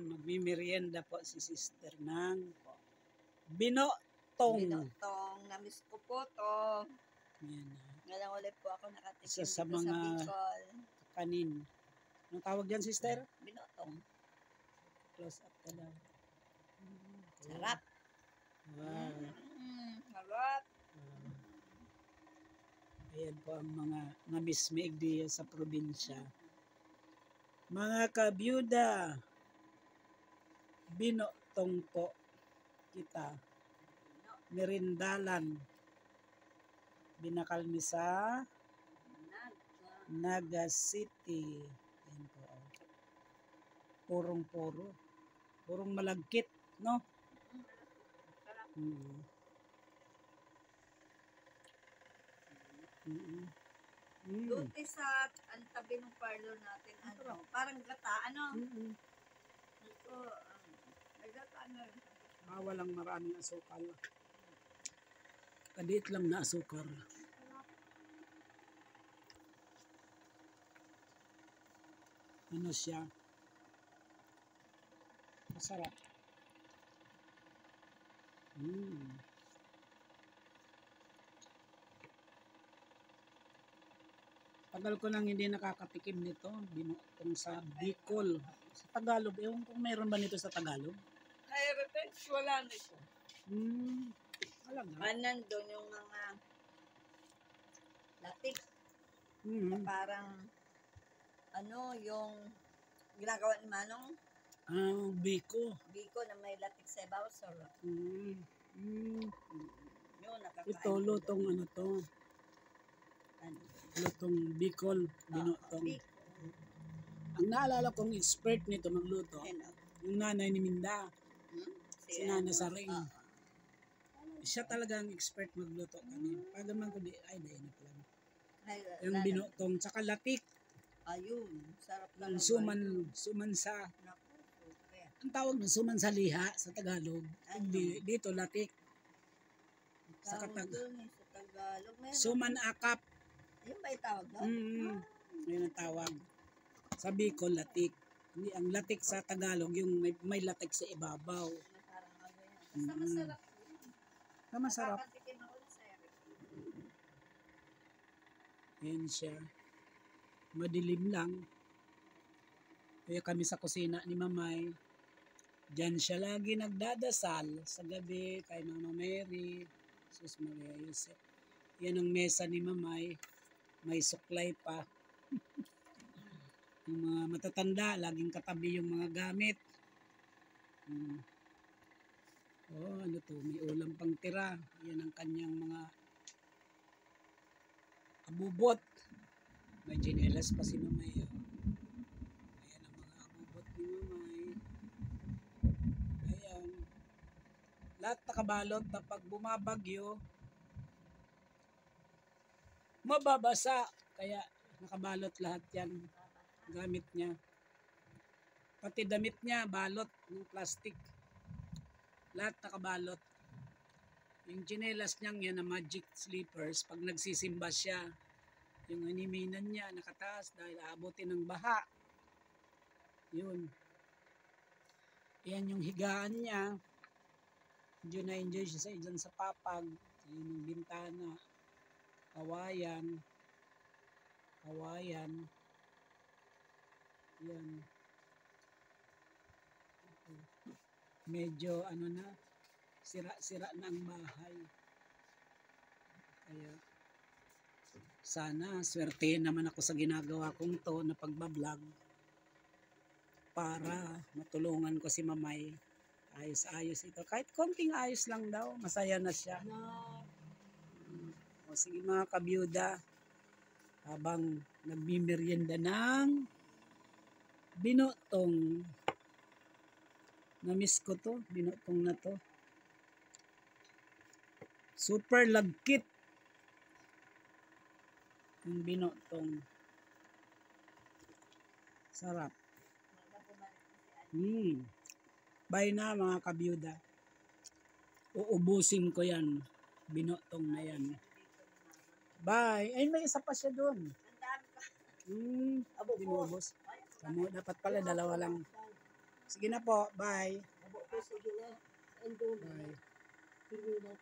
Magmimerienda po si sister ng binotong. Binotong. Namiss ko po to. Yan. Ngayon ulit po ako nakatikim Isa sa dito mga sa Bicol. kanin. Anong tawag dyan, sister? Binotong. Close up ka daw. Sarap. Wow. Sarap. Ayan po ang mga namismigdi sa probinsya. Mga kabyuda, binotong po kita. Merindalan. Binakalmi sa Naga City. Ayan po. Purong-puro. Purong malagkit, no? Doon sa tabi ng parlor natin, parang gata, ano? Ito, nagata na rin. Walang maraming asukal. Kadit lang na asukar. Ano siya? Masarap. Tagal ko nang hindi nakakatikim nito. Binotong sa Bicol. Sa Tagalog. Ewan kung meron ba nito sa Tagalog? Ay, repets, wala nito. Wala nga. Nandun yung mga latik. Na parang, ano, yung ginagawa ni Manong? Biko. Biko na may latik sa ibaw. Sarap. Yun, nakakain. Ito, lutong ano to? Lutong Bicol. Binotong. Ang naalala kong expert nito magluto, yung nanay ni Minda. Si Nana Saring. Siya talaga ang expert magluto kanin. Pagaman ko ay dahil na pala. Yung binotong, tsaka latik. Ayun, sarap talaga. Suman sa, ang tawag ng suman sa liha sa Tagalog. Dito latik. Sa Tagalog. Suman akap. Ayun ba yung tawag doon? Ayun ang tawag. Sa Bicol, latik. Ang latik sa Tagalog, yung may latik sa ibabaw. Basta masarap. Masarap. Nakakatikim ako sa Ayan siya. Madilim lang. Kaya kami sa kusina ni Mamay. Diyan siya lagi nagdadasal sa gabi kay Mama Mary, Sus Maria Joseph. Yan ang mesa ni Mamay. May suklay pa. Yung mga matatanda, laging katabi yung mga gamit. Ano to? May ulam pang tira. Yan ang kanyang mga abubot. May ginelas pa si Mamay. Ayan ang mga abubot ni Mamay. Ayan. Lahat nakabalot na pag bumabagyo, mababasa. Kaya nakabalot lahat yan. Gamit niya. Pati damit niya, balot ng plastic. Lahat nakabalot. Yung ginelas niyang yan na magic slippers, pag nagsisimba siya, yung animinan niya nakataas dahil aabutin ng baha. Yun. Yan yung higaan niya. Enjoy na enjoy siya dyan sa papag. Yun yung bintana. Kawayan. Yan. Medyo ano na, sira-sira na ang bahay. Kaya sana swerte naman ako sa ginagawa kong to na pagbablog para matulungan ko si Mamay. Ayos-ayos ito. Kahit konting ayos lang daw, masaya na siya. O sige mga kabyuda, habang nagmimerienda ng binotong. Na-miss ko to, binotong na to. Super lagkit. Yung binotong. Sarap. Bye na mga kabyuda. Uubusin ko yan. Binotong na yan. Bye. Ay, may isa pa siya doon. Binubos. Dapat pala dalawa lang. Sige na po. Bye. Abo ko, sige na. Endo na. Bye. Hindi na.